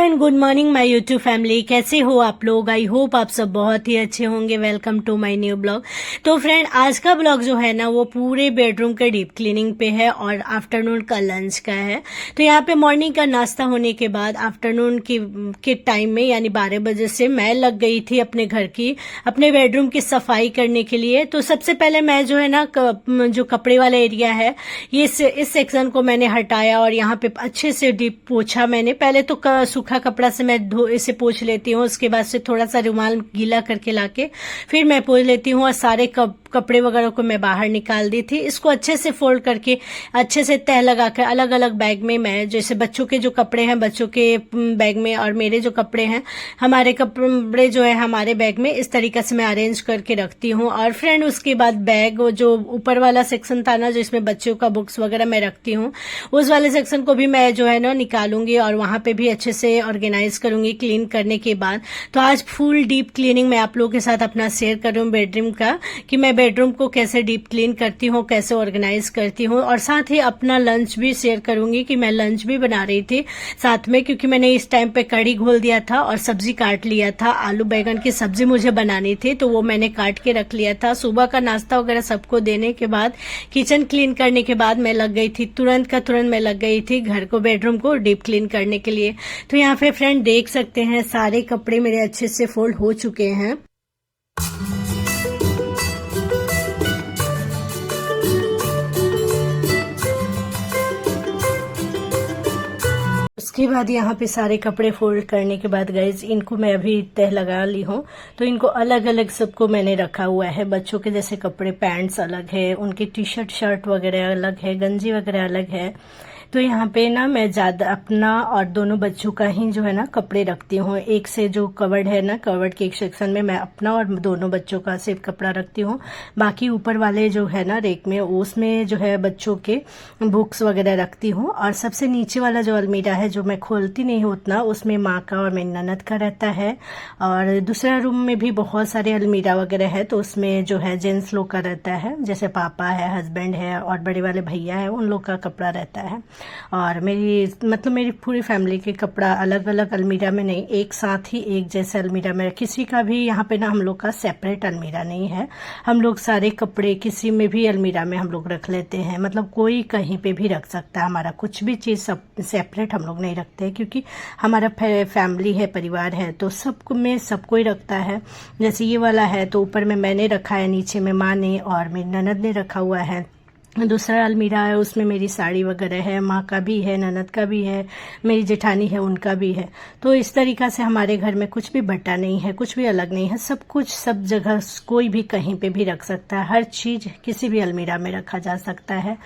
And good morning my YouTube family. कैसे हो आप लोग? आई होप आप सब बहुत ही अच्छे होंगे। Welcome to my new blog. तो फ्रेंड, आज का ब्लॉग जो है ना वो पूरे बेडरूम का डीप क्लीनिंग पे है और आफ्टरनून का लंच का है। तो यहाँ पे मॉर्निंग का नाश्ता होने के बाद आफ्टरनून के टाइम में यानी 12 बजे से मैं लग गई थी अपने बेडरूम की सफाई करने के लिए। तो सबसे पहले मैं जो है ना जो कपड़े वाला एरिया है इस सेक्शन को मैंने हटाया और यहाँ पे अच्छे से डीप पोछा मैंने। पहले तो सूखा कपड़ा से मैं इसे पोंछ लेती हूँ, उसके बाद से थोड़ा सा रुमाल गीला करके लाके फिर मैं पोंछ लेती हूँ और सारे कपड़े वगैरह को मैं बाहर निकाल दी थी। इसको अच्छे से फोल्ड करके अच्छे से तह लगाकर अलग अलग बैग में मैं, जैसे बच्चों के जो कपड़े हैं बच्चों के बैग में और मेरे जो कपड़े हैं हमारे कपड़े जो है हमारे बैग में, इस तरीके से मैं अरेंज करके रखती हूँ। और फ्रेंड उसके बाद बैग जो ऊपर वाला सेक्शन था ना जिसमें बच्चों का बुक्स वगैरह मैं रखती हूँ, उस वाले सेक्शन को भी मैं जो है ना निकालूंगी और वहां पे भी अच्छे से ऑर्गेनाइज करूंगी क्लीन करने के बाद। तो आज फुल डीप क्लीनिंग मैं आप लोगों के साथ अपना शेयर कर रही हूँ बेडरूम का, कि मैं बेडरूम को कैसे डीप क्लीन करती हूँ, कैसे ऑर्गेनाइज करती हूँ। और साथ ही अपना लंच भी शेयर करूंगी कि मैं लंच भी बना रही थी साथ में, क्योंकि मैंने इस टाइम पे कढ़ी घोल दिया था और सब्जी काट लिया था। आलू बैगन की सब्जी मुझे बनानी थी तो वो मैंने काट के रख लिया था। सुबह का नाश्ता वगैरह सबको देने के बाद किचन क्लीन करने के बाद मैं लग गई थी तुरंत मैं लग गई थी घर को, बेडरूम को डीप क्लीन करने के लिए। तो यहाँ पे फ्रेंड देख सकते हैं सारे कपड़े मेरे अच्छे से फोल्ड हो चुके हैं। उसके बाद यहाँ पे सारे कपड़े फोल्ड करने के बाद गाइज इनको मैं अभी तह लगा ली हूँ। तो इनको अलग अलग सबको मैंने रखा हुआ है। बच्चों के जैसे कपड़े पैंट्स अलग है, उनके टी शर्ट शर्ट वगैरह अलग है, गंजी वगैरह अलग है। तो यहाँ पे ना मैं ज्यादा अपना और दोनों बच्चों का ही जो है ना कपड़े रखती हूँ। एक से जो कवर्ड है ना, कवर्ड के एक सेक्शन में मैं अपना और दोनों बच्चों का सिर्फ कपड़ा रखती हूँ। बाकी ऊपर वाले जो है ना रेक में, उसमें जो है बच्चों के बुक्स वगैरह रखती हूँ। और सबसे नीचे वाला जो अलमीरा है जो मैं खोलती नहीं हूँ उतना, उसमें माँ का और मेरी ननद का रहता है। और दूसरा रूम में भी बहुत सारे अलमीरा वगैरह है, तो उसमें जो है जेंट्स लोग का रहता है, जैसे पापा है, हस्बैंड है और बड़े वाले भैया है, उन लोग का कपड़ा रहता है। और मेरी पूरी फैमिली के कपड़ा अलग अलग अलमीरा में नहीं, एक साथ ही एक जैसे अलमीरा में। किसी का भी यहाँ पे ना हम लोग का सेपरेट अलमीरा नहीं है। हम लोग सारे कपड़े किसी में भी अलमीरा में हम लोग रख लेते हैं, मतलब कोई कहीं पे भी रख सकता है। हमारा कुछ भी चीज सब सेपरेट हम लोग नहीं रखते, क्योंकि हमारा फैमिली है, परिवार है, तो सबको में सब कोई रखता है। जैसे ये वाला है तो ऊपर में मैंने रखा है, नीचे में माँ ने और मेरी ननद ने रखा हुआ है। दूसरा अलमीरा है उसमें मेरी साड़ी वगैरह है, माँ का भी है, ननद का भी है, मेरी जेठानी है उनका भी है। तो इस तरीका से हमारे घर में कुछ भी बटा नहीं है, कुछ भी अलग नहीं है, सब कुछ सब जगह कोई भी कहीं पे भी रख सकता है। हर चीज किसी भी अलमीरा में रखा जा सकता है,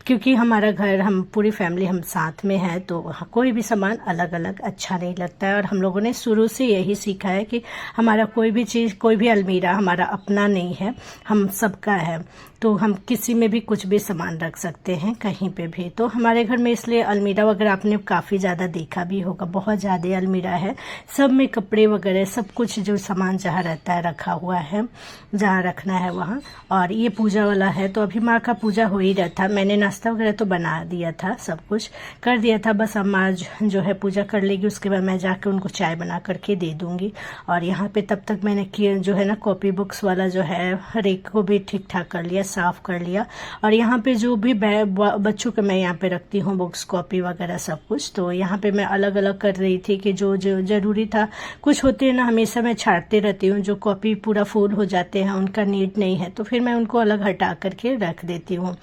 क्योंकि हमारा घर, हम पूरी फैमिली हम साथ में है, तो कोई भी सामान अलग अलग अच्छा नहीं लगता है। और हम लोगों ने शुरू से यही सीखा है कि हमारा कोई भी चीज, कोई भी अलमीरा हमारा अपना नहीं है, हम सबका है। तो हम किसी में भी कुछ भी सामान रख सकते हैं कहीं पे भी। तो हमारे घर में इसलिए अलमीरा वगैरह आपने काफी ज्यादा देखा भी होगा, बहुत ज्यादा अलमीरा है, सब में कपड़े वगैरह सब कुछ जो सामान जहाँ रहता है रखा हुआ है, जहाँ रखना है वहाँ। और ये पूजा वाला है, तो अभी माँ का पूजा हो ही रहा था, मैंने नाश्ता वगैरह तो बना दिया था, सब कुछ कर दिया था, बस अम्मा जो है पूजा कर लेगी, उसके बाद मैं जाके उनको चाय बना करके दे दूंगी। और यहाँ पे तब तक मैंने जो है ना कॉपी बुक्स वाला जो है रेक को भी ठीक ठाक कर लिया, साफ कर लिया। और यहाँ पे जो भी बच्चों के मैं यहाँ पे रखती हूँ बुक्स, कॉपी वगैरह सब कुछ, तो यहाँ पे मैं अलग अलग कर रही थी कि जो जो जरूरी था। कुछ होते हैं ना हमेशा मैं छांटते रहती हूँ, जो कॉपी पूरा फुल हो जाते हैं, उनका नीड नहीं है, तो फिर मैं उनको अलग हटा करके रख देती हूँ।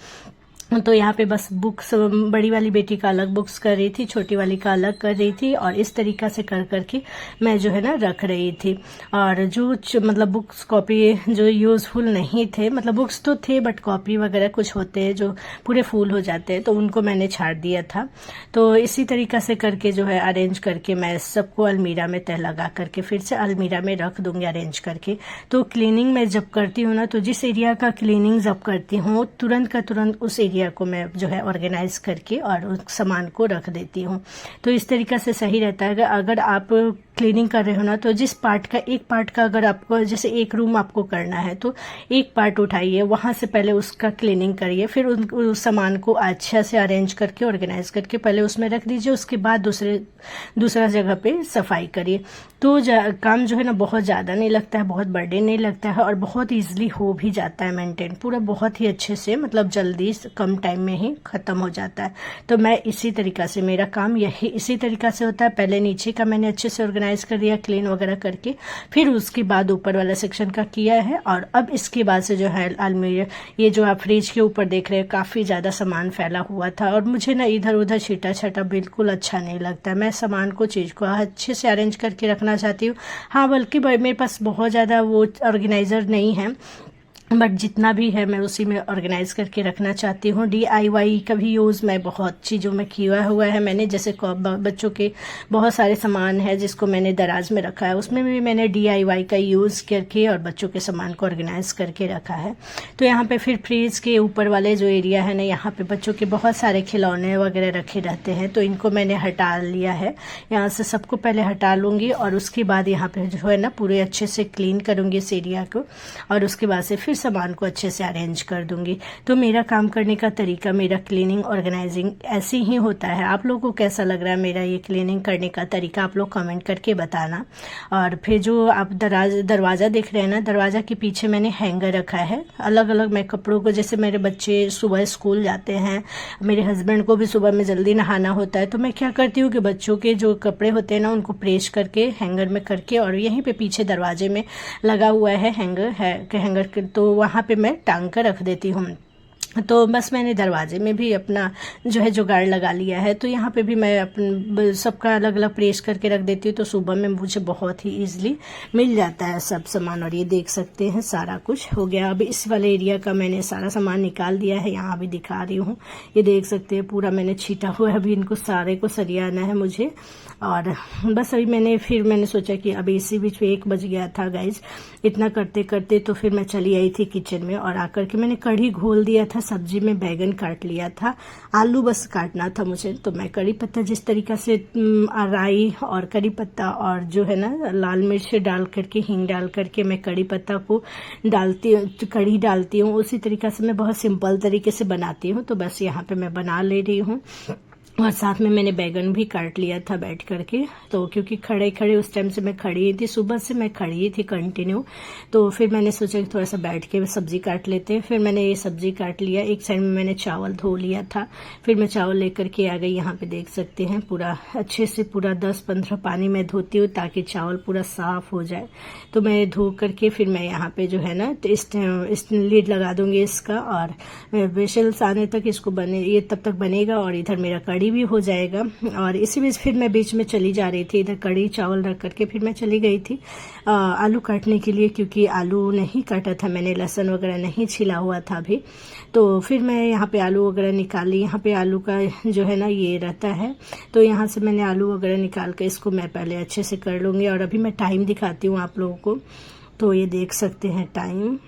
तो यहाँ पे बस बुक्स, बड़ी वाली बेटी का अलग बुक्स कर रही थी, छोटी वाली का अलग कर रही थी, और इस तरीका से कर करके मैं जो है ना रख रही थी। और जो मतलब बुक्स कॉपी जो यूजफुल नहीं थे, मतलब बुक्स तो थे बट कॉपी वगैरह कुछ होते हैं जो पूरे फुल हो जाते हैं, तो उनको मैंने छाट दिया था। तो इसी तरीका से करके जो है अरेंज करके मैं सबको अलमीरा में तह लगा करके फिर से अलमीरा में रख दूंगी अरेंज करके। तो क्लीनिंग मैं जब करती हूँ ना, तो जिस एरिया का क्लीनिंग जब करती हूँ तुरंत का तुरंत उस एरिया एरिया को मैं जो है ऑर्गेनाइज करके और उस सामान को रख देती हूँ। तो इस तरीक़ा से सही रहता है। अगर आप क्लीनिंग कर रहे हो ना, तो जिस पार्ट का एक पार्ट का अगर आपको जैसे एक रूम आपको करना है तो एक पार्ट उठाइए, वहाँ से पहले उसका क्लीनिंग करिए, फिर उस सामान को अच्छा से अरेंज करके ऑर्गेनाइज करके पहले उसमें रख दीजिए, उसके बाद दूसरा जगह पे सफाई करिए। तो काम जो है ना बहुत ज़्यादा नहीं लगता है, बहुत बर्डन नहीं लगता है और बहुत ईजिली हो भी जाता है मेंटेन, पूरा बहुत ही अच्छे से, मतलब जल्दी कम टाइम में ही ख़त्म हो जाता है। तो मैं इसी तरीक़ा से, मेरा काम यही इसी तरीक़ा से होता है। पहले नीचे का मैंने अच्छे से ऑर्गेनाइज कर दिया, क्लीन वगैरह करके, फिर उसके बाद ऊपर वाला सेक्शन का किया है। और अब इसके बाद से जो है अलमीरा, ये जो आप फ्रिज के ऊपर देख रहे हैं, काफ़ी ज़्यादा सामान फैला हुआ था और मुझे ना इधर उधर छीटा छाटा बिल्कुल अच्छा नहीं लगता है। मैं सामान को, चीज़ को अच्छे से अरेंज करके रखना चाहती हूँ। हाँ, बल्कि मेरे पास बहुत ज़्यादा वो ऑर्गेनाइज़र नहीं है, बट जितना भी है मैं उसी में ऑर्गेनाइज करके रखना चाहती हूँ। DIY का भी यूज़ मैं बहुत चीज़ों में किया हुआ है मैंने, जैसे बच्चों के बहुत सारे सामान है जिसको मैंने दराज में रखा है, उसमें भी मैंने DIY का यूज़ करके और बच्चों के सामान को ऑर्गेनाइज करके रखा है। तो यहाँ पे फिर फ्रिज के ऊपर वाले जो एरिया है ना, यहाँ पे बच्चों के बहुत सारे खिलौने वगैरह रखे रहते हैं, तो इनको मैंने हटा लिया है। यहाँ से सबको पहले हटा लूँगी और उसके बाद यहाँ पे जो है ना पूरे अच्छे से क्लीन करूँगी इस एरिया को, और उसके बाद से फिर सामान को अच्छे से अरेंज कर दूंगी। तो मेरा काम करने का तरीका, मेरा क्लीनिंग ऑर्गेनाइजिंग ऐसे ही होता है। आप लोगों को कैसा लग रहा है मेरा ये क्लीनिंग करने का तरीका, आप लोग कमेंट करके बताना। और फिर जो आप दरवाज़ा देख रहे हैं ना, दरवाज़ा के पीछे मैंने हैंगर रखा है अलग अलग मैं कपड़ों को, जैसे मेरे बच्चे सुबह स्कूल जाते हैं, मेरे हस्बैंड को भी सुबह में जल्दी नहाना होता है, तो मैं क्या करती हूँ कि बच्चों के जो कपड़े होते हैं ना उनको प्रेस करके हैंगर में करके, और यहीं पे पीछे दरवाजे में लगा हुआ है हैंगर तो वहाँ पे मैं टांग कर रख देती हूँ। तो बस मैंने दरवाजे में भी अपना जो है जुगाड़ लगा लिया है। तो यहाँ पे भी मैं अपन सबका अलग अलग प्रेस करके रख देती हूँ, तो सुबह में मुझे बहुत ही ईजिली मिल जाता है सब सामान। और ये देख सकते हैं सारा कुछ हो गया। अब इस वाले एरिया का मैंने सारा सामान निकाल दिया है, यहाँ भी दिखा रही हूँ। ये देख सकते हैं पूरा मैंने छीटा हुआ है, अभी इनको सारे को सरियाना है मुझे। और बस अभी मैंने सोचा कि अभी इसी बीच में 1 बज गया था गाइज। इतना करते करते तो फिर मैं चली आई थी किचन में, और आकर के मैंने कढ़ी घोल दिया था, सब्जी में बैगन काट लिया था, आलू बस काटना था मुझे। तो मैं कड़ी पत्ता जिस तरीका से राई और कड़ी पत्ता और जो है ना लाल मिर्च डाल करके, हींग डाल करके मैं कड़ी पत्ता को कड़ी डालती हूँ, उसी तरीका से मैं बहुत सिंपल तरीके से बनाती हूँ। तो बस यहाँ पे मैं बना ले रही हूँ। और साथ में मैंने बैगन भी काट लिया था बैठ करके, तो क्योंकि खड़े उस टाइम से मैं खड़ी थी, सुबह से मैं खड़ी थी कंटिन्यू। तो फिर मैंने सोचा कि थोड़ा सा बैठ के सब्जी काट लेते हैं। फिर मैंने ये सब्जी काट लिया। एक साइड में मैंने चावल धो लिया था, फिर मैं चावल लेकर के आ गई। यहाँ पे देख सकते हैं पूरा अच्छे से पूरा 10-15 पानी में धोती हूँ ताकि चावल पूरा साफ हो जाए। तो मैं धो करके फिर मैं यहाँ पे जो है ना तो इस लीड लगा दूंगी इसका, और विशल्स आने तक इसको ये तब तक बनेगा और इधर मेरा कड़ी भी हो जाएगा। और इसी बीच फिर मैं बीच में चली जा रही थी, इधर कड़ी चावल रख करके फिर मैं चली गई थी आलू काटने के लिए, क्योंकि आलू नहीं काटा था मैंने, लहसुन वगैरह नहीं छिला हुआ था अभी। तो फिर मैं यहाँ पे आलू वगैरह निकाली। यहाँ पे आलू का जो है ना ये रहता है, तो यहाँ से मैंने आलू वगैरह निकाल के इसको मैं पहले अच्छे से कर लूँगी। और अभी मैं टाइम दिखाती हूँ आप लोगों को, तो ये देख सकते हैं time.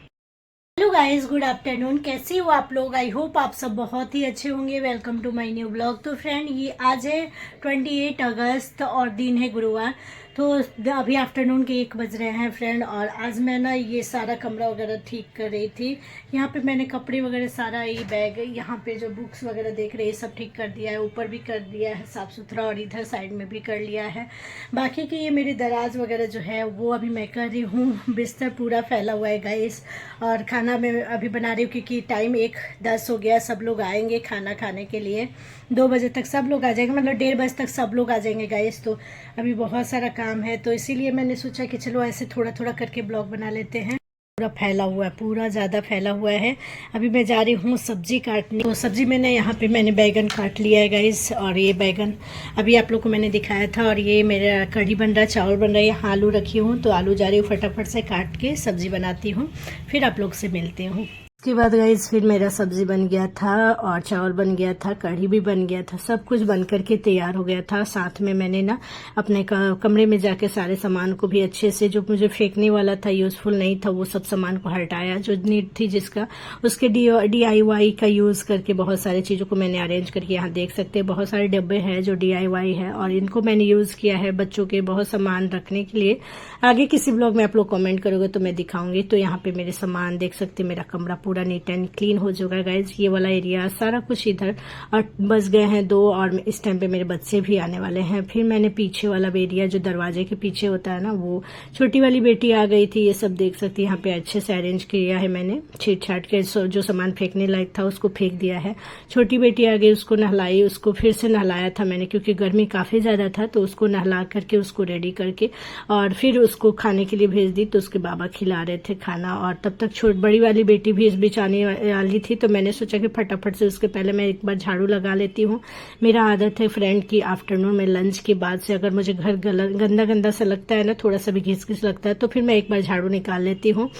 Hello guys, good afternoon. कैसे हो आप लोग? आई होप आप सब बहुत ही अच्छे होंगे। Welcome to my new blog. तो फ्रेंड, ये आज है 28 अगस्त और दिन है गुरुवार। तो अभी आफ्टरनून के 1 बज रहे हैं फ्रेंड, और आज मैं ना ये सारा कमरा वगैरह ठीक कर रही थी। यहाँ पे मैंने कपड़े वगैरह सारा, ये बैग, यहाँ पे जो बुक्स वगैरह देख रहे हैं सब ठीक कर दिया है, ऊपर भी कर दिया है साफ़ सुथरा, और इधर साइड में भी कर लिया है। बाकी की ये मेरे दराज वगैरह जो है वो अभी मैं कर रही हूँ। बिस्तर पूरा फैला हुआ है गाइस, और खाना मैं अभी बना रही हूँ क्योंकि टाइम 1:10 हो गया। सब लोग आएंगे खाना खाने के लिए, 2 बजे तक सब लोग आ जाएंगे, मतलब 1:30 बजे तक सब लोग आ जाएंगे गाइस। तो अभी बहुत सारा काम है, तो इसीलिए मैंने सोचा कि चलो ऐसे थोड़ा थोड़ा करके ब्लॉग बना लेते हैं। पूरा फैला हुआ है, पूरा ज़्यादा फैला हुआ है। अभी मैं जा रही हूँ सब्जी काटने। तो सब्जी यहाँ पे मैंने बैगन काट लिया है गाइस, और ये बैगन अभी आप लोग को मैंने दिखाया था। और ये मेरा कढ़ी बन रहा है, चावल बन रहा है, यहाँ आलू रखी हूँ, तो आलू जा रही हूँ फटाफट से काट के सब्जी बनाती हूँ, फिर आप लोग से मिलती हूँ। उसके बाद गाइस फिर मेरा सब्जी बन गया था और चावल बन गया था, कढ़ी भी बन गया था, सब कुछ बन करके तैयार हो गया था। साथ में मैंने ना अपने कमरे में जाके सारे सामान को भी अच्छे से, जो मुझे फेंकने वाला था, यूजफुल नहीं था, वो सब सामान को हटाया। जो नीड थी जिसका, उसके DIY का यूज करके बहुत सारी चीजों को मैंने अरेंज करके, यहाँ देख सकते हैं बहुत सारे डब्बे हैं जो DIY है और इनको मैंने यूज किया है बच्चों के बहुत सामान रखने के लिए। आगे किसी ब्लॉग में आप लोग कमेंट करोगे तो मैं दिखाऊंगी। तो यहाँ पे मेरे सामान देख सकते हैं, मेरा कमरा पूरा नीट एंड क्लीन हो चुका है गाइज। ये वाला एरिया सारा कुछ इधर, और बस गए हैं 2 और इस टाइम पे मेरे बच्चे भी आने वाले हैं। फिर मैंने पीछे वाला एरिया जो दरवाजे के पीछे होता है ना, वो छोटी वाली बेटी आ गई थी, ये सब देख सकती है। यहाँ पे अच्छे से अरेंज किया है मैंने, छीट छाट के जो सामान फेंकने लायक था उसको फेंक दिया है। छोटी बेटी आ गई, उसको नहलाई, उसको फिर से नहलाया था मैंने क्योंकि गर्मी काफी ज्यादा था, तो उसको नहला करके उसको रेडी करके और फिर उसको खाने के लिए भेज दी। तो उसके बाबा खिला रहे थे खाना और तब तक बड़ी वाली बेटी भी इस बीच आने वाली थी, तो मैंने सोचा कि फटाफट से उसके पहले मैं एक बार झाड़ू लगा लेती हूँ। मेरा आदत है फ्रेंड की आफ्टरनून में लंच के बाद से अगर मुझे घर गंदा गंदा सा लगता है ना, थोड़ा सा भी घिस घिस लगता है, तो फिर मैं एक बार झाड़ू निकाल लेती हूँ।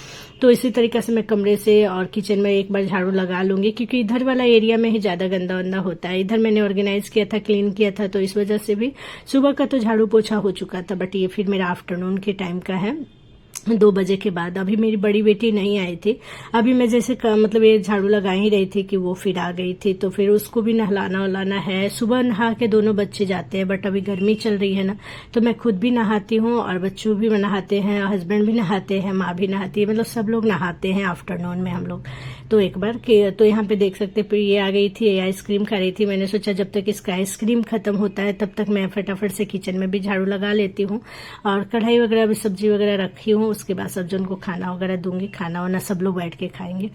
तो इसी तरीके से मैं कमरे से और किचन में एक बार झाड़ू लगा लूंगी क्योंकि इधर वाला एरिया में ही ज्यादा गंदा वंदा होता है। इधर मैंने ऑर्गेनाइज किया था, क्लीन किया था, तो इस वजह से भी सुबह का तो झाड़ू पोछा हो चुका था, बट ये फिर मेरा आफ्टरनून के टाइम का है 2 बजे के बाद। अभी मेरी बड़ी बेटी नहीं आई थी, अभी मैं जैसे मतलब ये झाड़ू लगा ही रही थी कि वो फिर आ गई थी, तो फिर उसको भी नहलाना वहलाना है। सुबह नहा के दोनों बच्चे जाते हैं, बट अभी गर्मी चल रही है ना, तो मैं खुद भी नहाती हूँ और बच्चों भी नहाते हैं, हस्बैंड भी नहाते हैं, माँ भी नहाती है, मतलब सब लोग नहाते हैं आफ्टरनून में हम लोग। तो एक बार तो यहाँ पे देख सकते हैं, ये आ गई थी, आइसक्रीम खा रही थी। मैंने सोचा जब तक इसका आइसक्रीम खत्म होता है तब तक मैं फटाफट से किचन में भी झाड़ू लगा लेती हूँ और कढ़ाई वगैरह भी, सब्जी वगैरह रखी हूँ। उसके बाद सब जन को खाना वगैरह दूंगी, खाना वाना सब लोग बैठ के खाएंगे।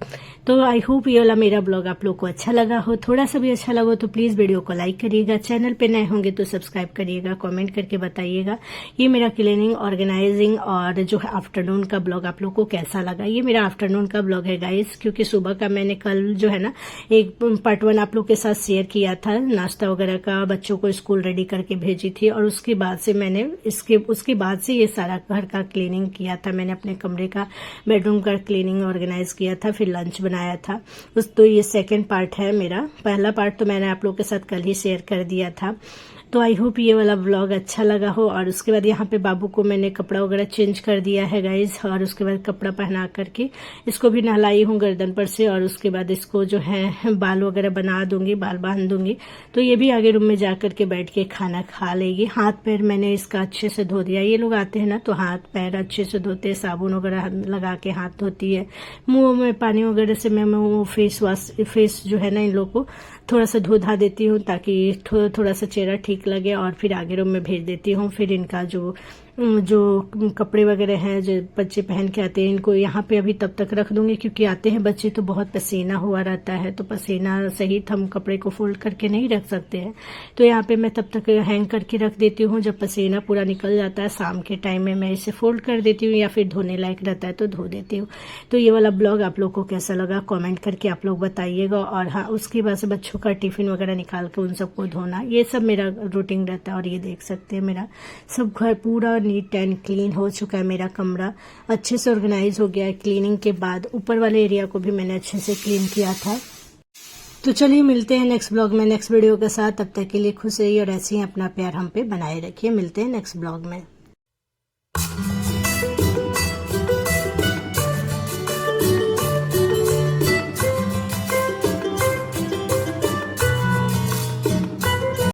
तो आई होप ये वाला मेरा ब्लॉग आप लोग को अच्छा लगा हो। थोड़ा सा भी अच्छा लगा तो प्लीज वीडियो को लाइक करिएगा, चैनल पे नए होंगे तो सब्सक्राइब करिएगा, कमेंट करके बताइएगा ये मेरा क्लीनिंग, ऑर्गेनाइजिंग और जो आफ्टरनून का ब्लॉग आप लोग को कैसा लगा। ये मेरा आफ्टरनून का ब्लॉग है गाइस, क्योंकि सुबह का मैंने कल जो है ना एक पार्ट 1 आप लोग के साथ शेयर किया था, नाश्ता वगैरह का, बच्चों को स्कूल रेडी करके भेजी थी, और उसके बाद से मैंने उसके बाद से ये सारा घर का क्लीनिंग किया था। मैंने अपने कमरे का, बेडरूम का क्लीनिंग ऑर्गेनाइज किया था, फिर लंच बनाया था। तो ये सेकंड पार्ट है मेरा। पहला पार्ट तो मैंने आप लोग के साथ कल ही शेयर कर दिया था। तो आई होप ये वाला व्लॉग अच्छा लगा हो। और उसके बाद यहाँ पे बाबू को मैंने कपड़ा वगैरह चेंज कर दिया है गाइज, और उसके बाद कपड़ा पहना करके इसको भी नहलाई हूँ गर्दन पर से, और उसके बाद इसको जो है बाल वगैरह बना दूंगी, बाल बांध दूंगी। तो ये भी आगे रूम में जा करके बैठ के खाना खा लेगी। हाथ पैर मैंने इसका अच्छे से धो दिया। ये लोग आते हैं ना तो हाथ पैर अच्छे से धोते हैं, साबुन वगैरह लगा के हाथ धोती है, मुंह में पानी वगैरह से मैं फेस जो है ना इन लोग को थोड़ा सा धो धा देती हूँ ताकि थोड़ा सा चेहरा ठीक लगे, और फिर आगे रूम में भेज देती हूँ। फिर इनका जो कपड़े वगैरह हैं जो बच्चे पहन के आते हैं, इनको यहाँ पे अभी तब तक रख दूंगी, क्योंकि आते हैं बच्चे तो बहुत पसीना हुआ रहता है, तो पसीना सहित हम कपड़े को फोल्ड करके नहीं रख सकते हैं। तो यहाँ पे मैं तब तक हैंग करके रख देती हूँ। जब पसीना पूरा निकल जाता है शाम के टाइम में मैं इसे फोल्ड कर देती हूँ, या फिर धोने लायक रहता है तो धो देती हूँ। तो ये वाला ब्लॉग आप लोग को कैसा लगा कॉमेंट करके आप लोग बताइएगा। और हाँ, उसके बाद से बच्चों का टिफिन वगैरह निकाल के उन सबको धोना, ये सब मेरा रूटीन रहता है। और ये देख सकते हैं मेरा सब घर पूरा नीट एंड क्लीन हो चुका है। मेरा कमरा अच्छे से ऑर्गेनाइज हो गया है क्लीनिंग के बाद। ऊपर वाले एरिया को भी मैंने अच्छे से क्लीन किया था। तो चलिए मिलते हैं नेक्स्ट ब्लॉग में, नेक्स्ट वीडियो के साथ। तब तक के लिए खुश रहिए और ऐसे ही अपना प्यार हम पे बनाए रखिए। मिलते हैं नेक्स्ट ब्लॉग में।